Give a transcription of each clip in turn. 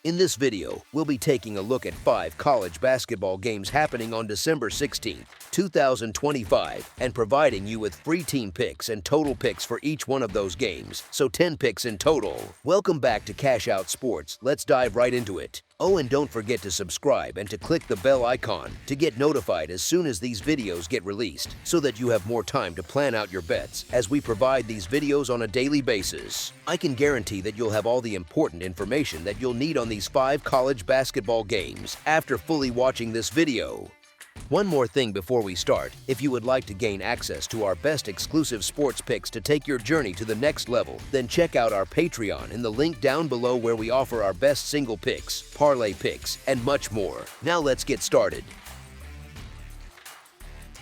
In this video, we'll be taking a look at 5 college basketball games happening on December 16, 2025, and providing you with free team picks and total picks for each one of those games, so 10 picks in total. Welcome back to Cash Out Sports. Let's dive right into it. Oh, and don't forget to subscribe and to click the bell icon to get notified as soon as these videos get released, so that you have more time to plan out your bets as we provide these videos on a daily basis. I can guarantee that you'll have all the important information that you'll need on these 5 college basketball games after fully watching this video. One more thing before we start, if you would like to gain access to our best exclusive sports picks to take your journey to the next level, then check out our Patreon in the link down below where we offer our best single picks, parlay picks, and much more. Now let's get started.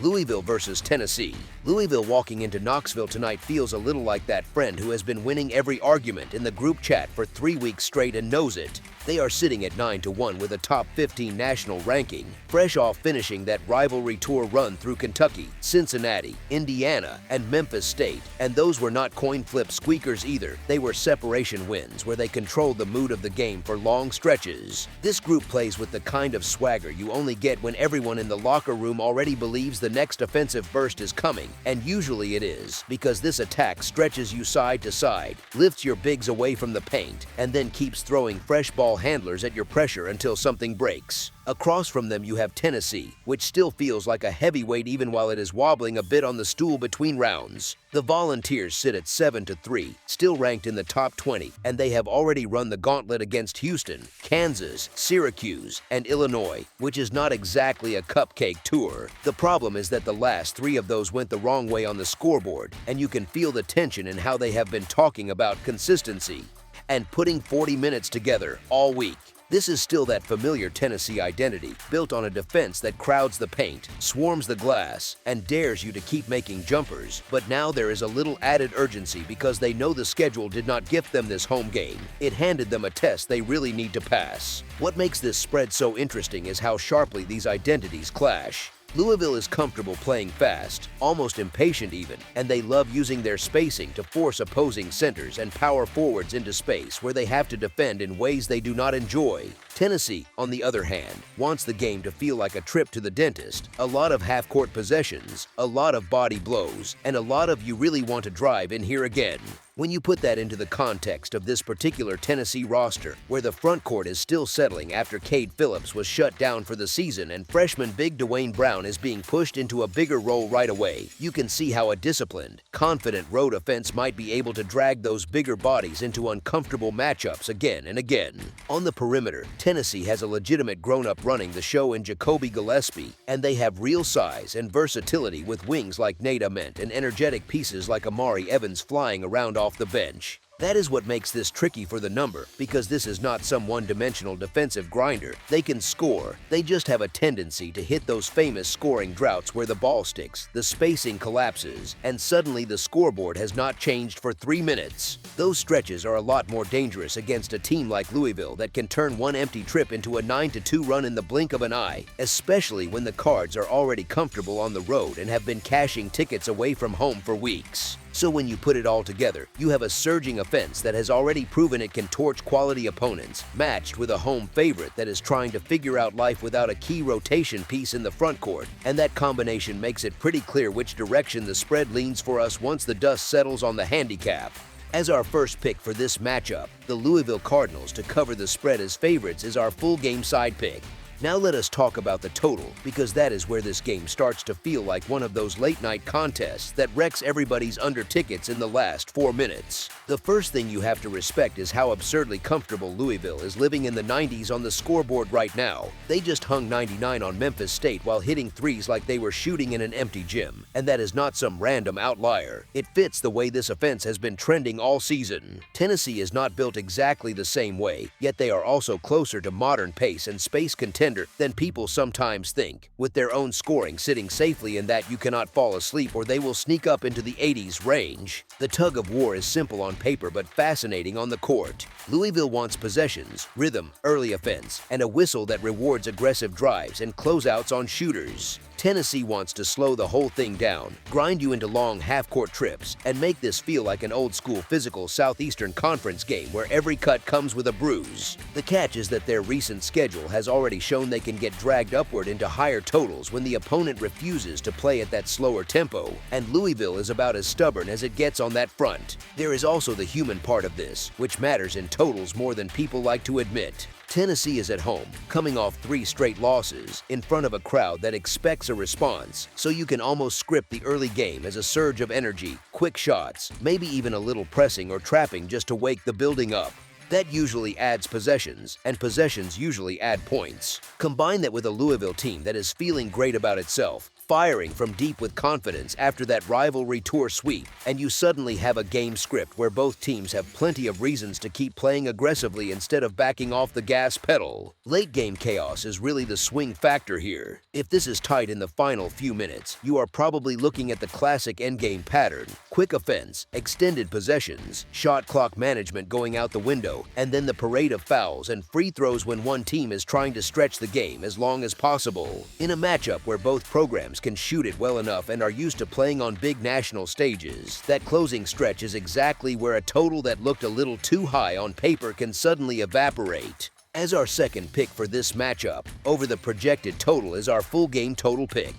Louisville versus Tennessee. Louisville walking into Knoxville tonight feels a little like that friend who has been winning every argument in the group chat for 3 weeks straight and knows it. They are sitting at 9-1 with a top 15 national ranking, fresh off finishing that rivalry tour run through Kentucky, Cincinnati, Indiana, and Memphis State. And those were not coin flip squeakers either. They were separation wins where they controlled the mood of the game for long stretches. This group plays with the kind of swagger you only get when everyone in the locker room already believes the next offensive burst is coming, and usually it is, because this attack stretches you side to side, lifts your bigs away from the paint, and then keeps throwing fresh ball handlers at your pressure until something breaks. Across from them you have Tennessee, which still feels like a heavyweight even while it is wobbling a bit on the stool between rounds. The Volunteers sit at 7-3, still ranked in the top 20, and they have already run the gauntlet against Houston, Kansas, Syracuse, and Illinois, which is not exactly a cupcake tour. The problem is that the last 3 of those went the wrong way on the scoreboard, and you can feel the tension in how they have been talking about consistency and putting 40 minutes together all week. This is still that familiar Tennessee identity, built on a defense that crowds the paint, swarms the glass, and dares you to keep making jumpers. But now there is a little added urgency because they know the schedule did not gift them this home game. It handed them a test they really need to pass. What makes this spread so interesting is how sharply these identities clash. Louisville is comfortable playing fast, almost impatient even, and they love using their spacing to force opposing centers and power forwards into space where they have to defend in ways they do not enjoy. Tennessee, on the other hand, wants the game to feel like a trip to the dentist, a lot of half-court possessions, a lot of body blows, and a lot of you really want to drive in here again. When you put that into the context of this particular Tennessee roster, where the front court is still settling after Cade Phillips was shut down for the season and freshman big Dwayne Brown is being pushed into a bigger role right away, you can see how a disciplined, confident road offense might be able to drag those bigger bodies into uncomfortable matchups again and again. On the perimeter, Tennessee has a legitimate grown-up running the show in Jacoby Gillespie, and they have real size and versatility with wings like Nate Ament and energetic pieces like Amari Evans flying around off the bench. That is what makes this tricky for the number, because this is not some one-dimensional defensive grinder. They can score, they just have a tendency to hit those famous scoring droughts where the ball sticks, the spacing collapses, and suddenly the scoreboard has not changed for 3 minutes. Those stretches are a lot more dangerous against a team like Louisville that can turn one empty trip into a 9-2 run in the blink of an eye, especially when the Cards are already comfortable on the road and have been cashing tickets away from home for weeks. So when you put it all together, you have a surging offense that has already proven it can torch quality opponents, matched with a home favorite that is trying to figure out life without a key rotation piece in the front court, and that combination makes it pretty clear which direction the spread leans for us once the dust settles on the handicap. As our first pick for this matchup, the Louisville Cardinals to cover the spread as favorites is our full game side pick. Now let us talk about the total, because that is where this game starts to feel like one of those late-night contests that wrecks everybody's under tickets in the last 4 minutes. The first thing you have to respect is how absurdly comfortable Louisville is living in the 90s on the scoreboard right now. They just hung 99 on Memphis State while hitting threes like they were shooting in an empty gym, and that is not some random outlier. It fits the way this offense has been trending all season. Tennessee is not built exactly the same way, yet they are also closer to modern pace and space contender than people sometimes think, with their own scoring sitting safely in that you cannot fall asleep or they will sneak up into the 80s range. The tug of war is simple on paper but fascinating on the court. Louisville wants possessions, rhythm, early offense, and a whistle that rewards aggressive drives and closeouts on shooters. Tennessee wants to slow the whole thing down, grind you into long half-court trips, and make this feel like an old-school physical Southeastern Conference game where every cut comes with a bruise. The catch is that their recent schedule has already shown they can get dragged upward into higher totals when the opponent refuses to play at that slower tempo, and Louisville is about as stubborn as it gets on that front. There is also the human part of this, which matters in totals more than people like to admit. Tennessee is at home, coming off 3 straight losses, in front of a crowd that expects a response, so you can almost script the early game as a surge of energy, quick shots, maybe even a little pressing or trapping just to wake the building up. That usually adds possessions, and possessions usually add points. Combine that with a Louisville team that is feeling great about itself, firing from deep with confidence after that rivalry tour sweep, and you suddenly have a game script where both teams have plenty of reasons to keep playing aggressively instead of backing off the gas pedal. Late game chaos is really the swing factor here. If this is tight in the final few minutes, you are probably looking at the classic endgame pattern: quick offense, extended possessions, shot clock management going out the window, and then the parade of fouls and free throws when one team is trying to stretch the game as long as possible. In a matchup where both programs can shoot it well enough and are used to playing on big national stages, that closing stretch is exactly where a total that looked a little too high on paper can suddenly evaporate. As our second pick for this matchup, over the projected total is our full game total pick.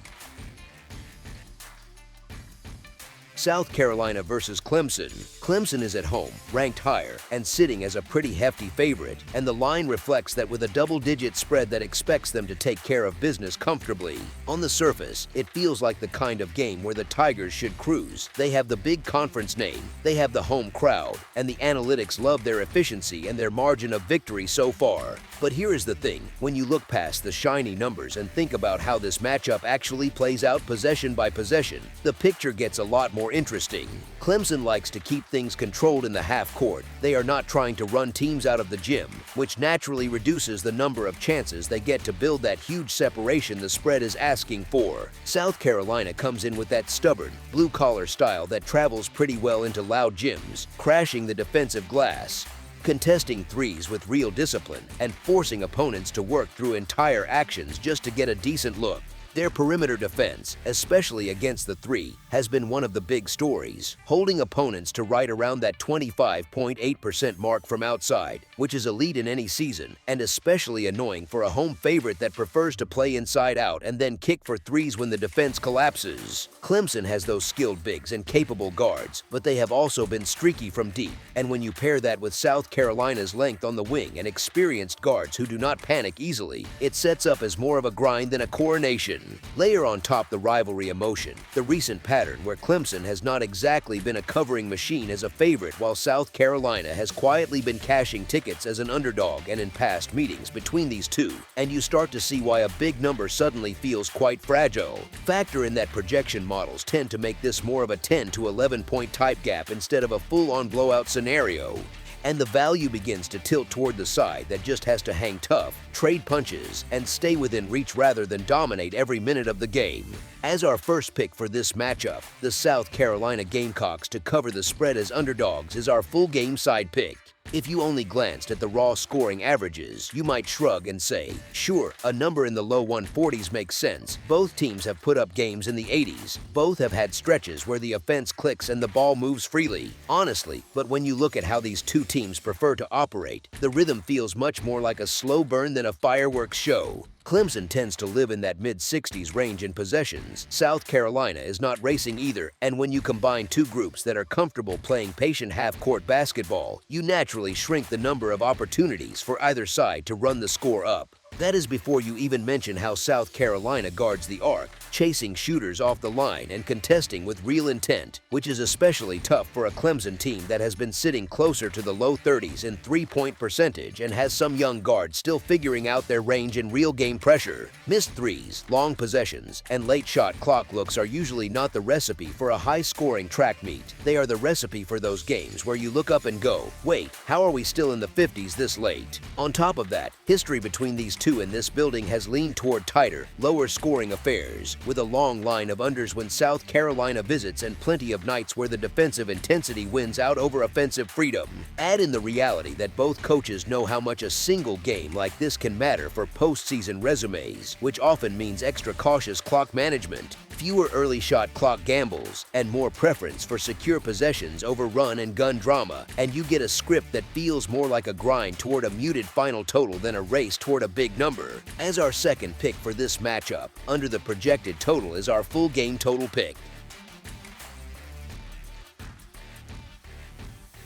South Carolina versus Clemson. Clemson is at home, ranked higher, and sitting as a pretty hefty favorite, and the line reflects that with a double-digit spread that expects them to take care of business comfortably. On the surface, it feels like the kind of game where the Tigers should cruise. They have the big conference name, they have the home crowd, and the analytics love their efficiency and their margin of victory so far. But here is the thing: when you look past the shiny numbers and think about how this matchup actually plays out possession by possession, the picture gets a lot more interesting. Clemson likes to keep things controlled in the half court. They are not trying to run teams out of the gym, which naturally reduces the number of chances they get to build that huge separation the spread is asking for. South Carolina comes in with that stubborn, blue-collar style that travels pretty well into loud gyms, crashing the defensive glass, contesting threes with real discipline, and forcing opponents to work through entire actions just to get a decent look. Their perimeter defense, especially against the three, has been one of the big stories, holding opponents to right around that 25.8% mark from outside, which is elite in any season, and especially annoying for a home favorite that prefers to play inside out and then kick for threes when the defense collapses. Clemson has those skilled bigs and capable guards, but they have also been streaky from deep, and when you pair that with South Carolina's length on the wing and experienced guards who do not panic easily, it sets up as more of a grind than a coronation. Layer on top the rivalry emotion, the recent pattern where Clemson has not exactly been a covering machine as a favorite while South Carolina has quietly been cashing tickets as an underdog, and in past meetings between these two, and you start to see why a big number suddenly feels quite fragile. Factor in that projection models tend to make this more of a 10 to 11 point type gap instead of a full-on blowout scenario, and the value begins to tilt toward the side that just has to hang tough, trade punches, and stay within reach rather than dominate every minute of the game. As our first pick for this matchup, the South Carolina Gamecocks to cover the spread as underdogs is our full game side pick. If you only glanced at the raw scoring averages, you might shrug and say, sure, a number in the low 140s makes sense. Both teams have put up games in the 80s. Both have had stretches where the offense clicks and the ball moves freely. Honestly, but when you look at how these two teams prefer to operate, the rhythm feels much more like a slow burn than a fireworks show. Clemson tends to live in that mid-60s range in possessions. South Carolina is not racing either, and when you combine two groups that are comfortable playing patient half-court basketball, you naturally shrink the number of opportunities for either side to run the score up. That is before you even mention how South Carolina guards the arc, chasing shooters off the line and contesting with real intent, which is especially tough for a Clemson team that has been sitting closer to the low 30s in three-point percentage and has some young guards still figuring out their range in real game pressure. Missed threes, long possessions, and late shot clock looks are usually not the recipe for a high-scoring track meet. They are the recipe for those games where you look up and go, wait, how are we still in the 50s this late? On top of that, history between these two 2 in this building has leaned toward tighter, lower-scoring affairs, with a long line of unders when South Carolina visits and plenty of nights where the defensive intensity wins out over offensive freedom. Add in the reality that both coaches know how much a single game like this can matter for postseason resumes, which often means extra cautious clock management, fewer early shot clock gambles, and more preference for secure possessions over run and gun drama, and you get a script that feels more like a grind toward a muted final total than a race toward a big number. As our second pick for this matchup, under the projected total is our full game total pick.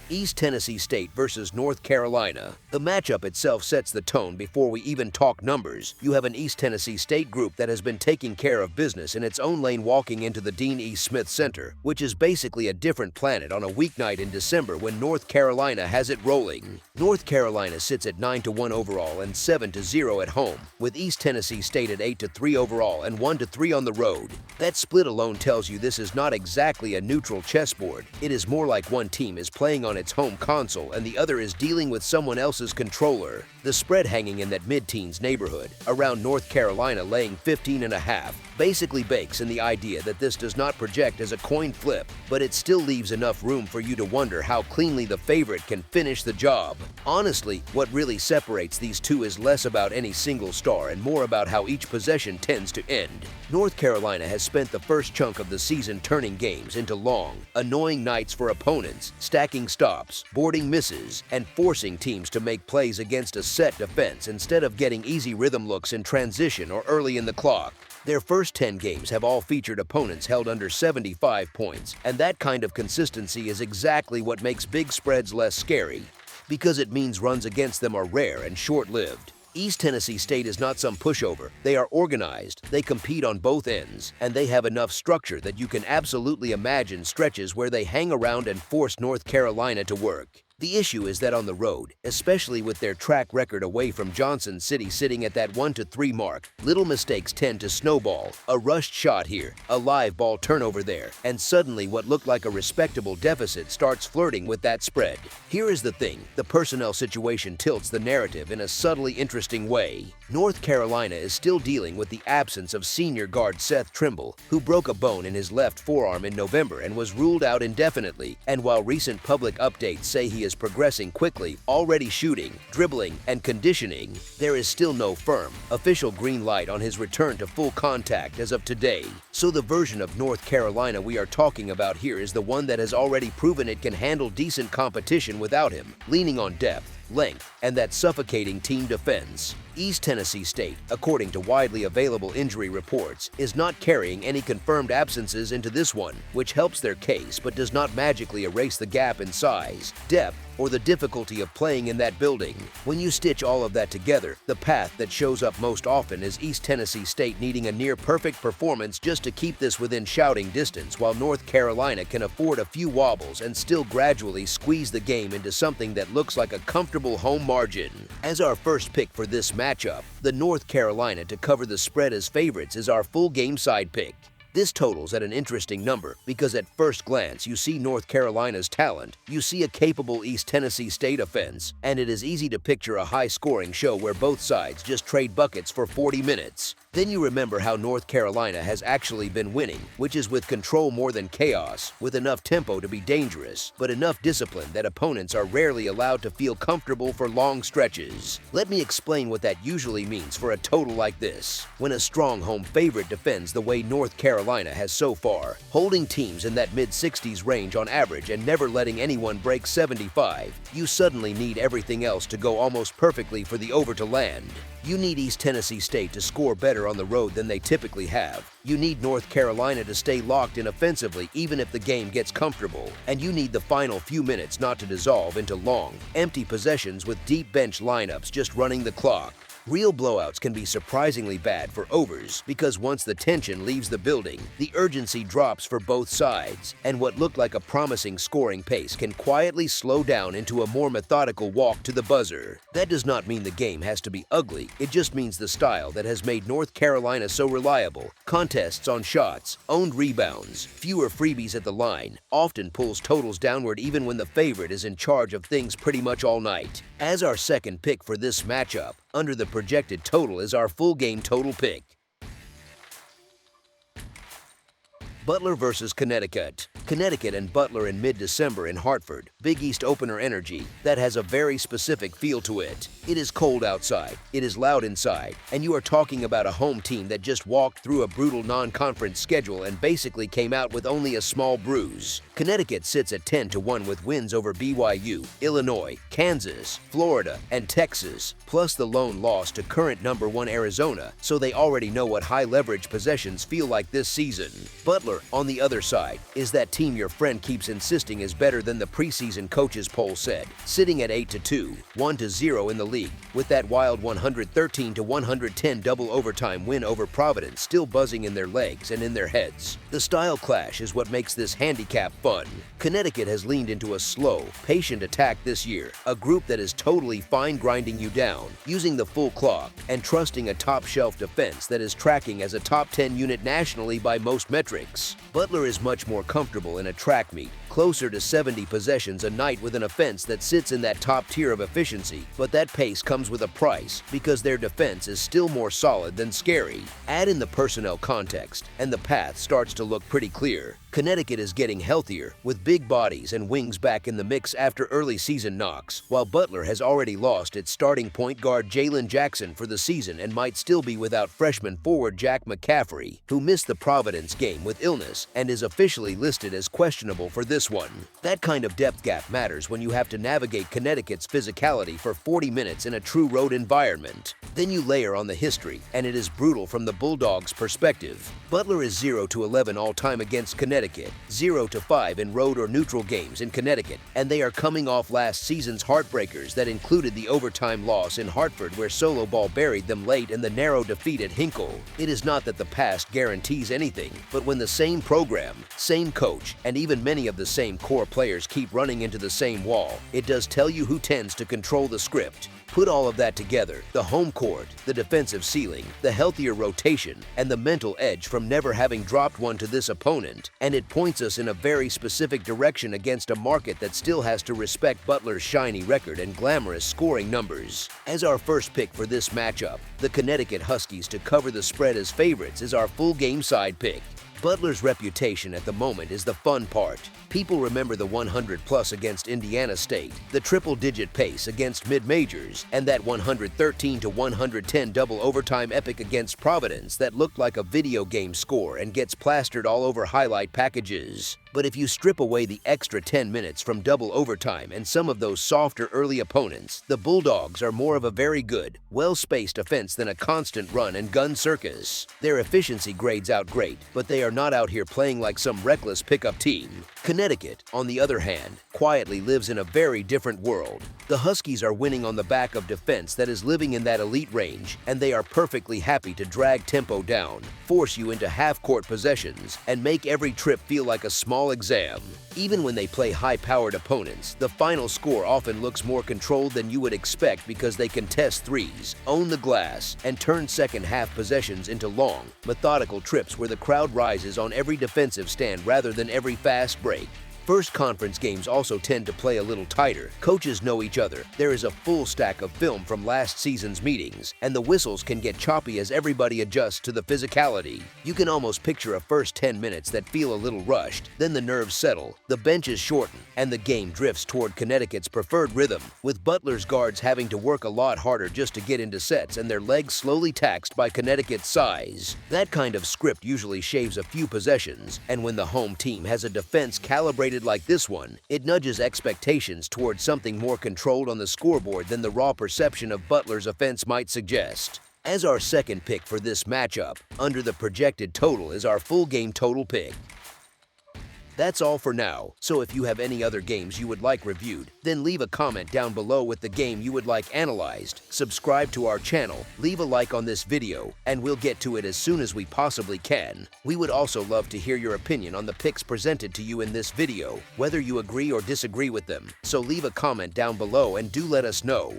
East Tennessee State versus North Carolina. The matchup itself sets the tone before we even talk numbers. You have an East Tennessee State group that has been taking care of business in its own lane walking into the Dean E. Smith Center, which is basically a different planet on a weeknight in December when North Carolina has it rolling. North Carolina sits at 9-1 overall and 7-0 at home, with East Tennessee State at 8-3 overall and 1-3 on the road. That split alone tells you this is not exactly a neutral chessboard. It is more like one team is playing on its home console and the other is dealing with someone else's controller. The spread hanging in that mid-teens neighborhood, around North Carolina laying 15.5, basically bakes in the idea that this does not project as a coin flip, but it still leaves enough room for you to wonder how cleanly the favorite can finish the job. Honestly, what really separates these two is less about any single star and more about how each possession tends to end. North Carolina has spent the first chunk of the season turning games into long, annoying nights for opponents, stacking stops, boarding misses, and forcing teams to make plays against a set defense instead of getting easy rhythm looks in transition or early in the clock. Their first 10 games have all featured opponents held under 75 points, and that kind of consistency is exactly what makes big spreads less scary, because it means runs against them are rare and short-lived. East Tennessee State is not some pushover. They are organized, they compete on both ends, and they have enough structure that you can absolutely imagine stretches where they hang around and force North Carolina to work. The issue is that on the road, especially with their track record away from Johnson City sitting at that 1-3 mark, little mistakes tend to snowball. A rushed shot here, a live ball turnover there, and suddenly what looked like a respectable deficit starts flirting with that spread. Here is the thing, the personnel situation tilts the narrative in a subtly interesting way. North Carolina is still dealing with the absence of senior guard Seth Trimble, who broke a bone in his left forearm in November and was ruled out indefinitely, and while recent public updates say he is progressing quickly, already shooting, dribbling, and conditioning, there is still no firm, official green light on his return to full contact as of today. So the version of North Carolina we are talking about here is the one that has already proven it can handle decent competition without him, leaning on depth, length, and that suffocating team defense. East Tennessee State, according to widely available injury reports, is not carrying any confirmed absences into this one, which helps their case but does not magically erase the gap in size, depth, or the difficulty of playing in that building. When you stitch all of that together, the path that shows up most often is East Tennessee State needing a near-perfect performance just to keep this within shouting distance, while North Carolina can afford a few wobbles and still gradually squeeze the game into something that looks like a comfortable home margin. As our first pick for this matchup, the North Carolina to cover the spread as favorites is our full game side pick. This totals at an interesting number because at first glance you see North Carolina's talent, you see a capable East Tennessee State offense, and it is easy to picture a high-scoring show where both sides just trade buckets for 40 minutes. Then you remember how North Carolina has actually been winning, which is with control more than chaos, with enough tempo to be dangerous, but enough discipline that opponents are rarely allowed to feel comfortable for long stretches. Let me explain what that usually means for a total like this. When a strong home favorite defends the way North Carolina has so far, holding teams in that mid-60s range on average and never letting anyone break 75, you suddenly need everything else to go almost perfectly for the over to land. You need East Tennessee State to score better on the road than they typically have. You need North Carolina to stay locked in offensively even if the game gets comfortable. And you need the final few minutes not to dissolve into long, empty possessions with deep bench lineups just running the clock. Real blowouts can be surprisingly bad for overs because once the tension leaves the building, the urgency drops for both sides, and what looked like a promising scoring pace can quietly slow down into a more methodical walk to the buzzer. That does not mean the game has to be ugly, it just means the style that has made North Carolina so reliable, contests on shots, owned rebounds, fewer freebies at the line, often pulls totals downward even when the favorite is in charge of things pretty much all night. As our second pick for this matchup, under the projected total is our full game total pick. Butler versus Connecticut. Connecticut and Butler in mid-December in Hartford. Big East opener energy that has a very specific feel to it. It is cold outside, it is loud inside, and you are talking about a home team that just walked through a brutal non-conference schedule and basically came out with only a small bruise. Connecticut sits at 10-1 with wins over BYU, Illinois, Kansas, Florida, and Texas, plus the lone loss to current number 1 Arizona, so they already know what high-leverage possessions feel like this season. Butler, on the other side, is that team your friend keeps insisting is better than the preseason coaches poll said, sitting at 8-2, 1-0 in the league, with that wild 113-110 double overtime win over Providence still buzzing in their legs and in their heads. The style clash is what makes this handicap fun. Connecticut has leaned into a slow, patient attack this year, a group that is totally fine grinding you down, using the full clock, and trusting a top-shelf defense that is tracking as a top 10 unit nationally by most metrics. Butler is much more comfortable in a track meet, closer to 70 possessions a night with an offense that sits in that top tier of efficiency, but that pace comes with a price because their defense is still more solid than scary. Add in the personnel context, and the path starts to look pretty clear. Connecticut is getting healthier, with big bodies and wings back in the mix after early season knocks, while Butler has already lost its starting point guard Jalen Jackson for the season and might still be without freshman forward Jack McCaffrey, who missed the Providence game with illness and is officially listed as questionable for this one. That kind of depth gap matters when you have to navigate Connecticut's physicality for 40 minutes in a true road environment. Then you layer on the history, and it is brutal from the Bulldogs' perspective. Butler is 0-11 all-time against Connecticut, 0-5 in road or neutral games in Connecticut, and they are coming off last season's heartbreakers that included the overtime loss in Hartford where Solo Ball buried them late and the narrow defeat at Hinkle. It is not that the past guarantees anything, but when the same program, same coach, and even many of the same core players keep running into the same wall, it does tell you who tends to control the script. Put all of that together, the home court, the defensive ceiling, the healthier rotation, and the mental edge from never having dropped one to this opponent, and it points us in a very specific direction against a market that still has to respect Butler's shiny record and glamorous scoring numbers. As our first pick for this matchup, the Connecticut Huskies to cover the spread as favorites is our full game side pick. Butler's reputation at the moment is the fun part. People remember the 100+ against Indiana State, the triple-digit pace against mid-majors, and that 113-110 double overtime epic against Providence that looked like a video game score and gets plastered all over highlight packages. But if you strip away the extra 10 minutes from double overtime and some of those softer early opponents, the Bulldogs are more of a very good, well-spaced offense than a constant run-and-gun circus. Their efficiency grades out great, but they are not out here playing like some reckless pickup team. Connecticut, on the other hand, quietly lives in a very different world. The Huskies are winning on the back of defense that is living in that elite range, and they are perfectly happy to drag tempo down, force you into half-court possessions, and make every trip feel like a small exam. Even when they play high-powered opponents, the final score often looks more controlled than you would expect because they contest threes, own the glass, and turn second-half possessions into long, methodical trips where the crowd rises on every defensive stand rather than every fast break. First conference games also tend to play a little tighter. Coaches know each other. There is a full stack of film from last season's meetings, and the whistles can get choppy as everybody adjusts to the physicality. You can almost picture a first 10 minutes that feel a little rushed, then the nerves settle, the benches shorten, and the game drifts toward Connecticut's preferred rhythm, with Butler's guards having to work a lot harder just to get into sets and their legs slowly taxed by Connecticut's size. That kind of script usually shaves a few possessions, and when the home team has a defense calibrated like this one, it nudges expectations towards something more controlled on the scoreboard than the raw perception of Butler's offense might suggest. As our second pick for this matchup, under the projected total is our full game total pick. That's all for now, so if you have any other games you would like reviewed, then leave a comment down below with the game you would like analyzed, subscribe to our channel, leave a like on this video, and we'll get to it as soon as we possibly can. We would also love to hear your opinion on the picks presented to you in this video, whether you agree or disagree with them, so leave a comment down below and do let us know.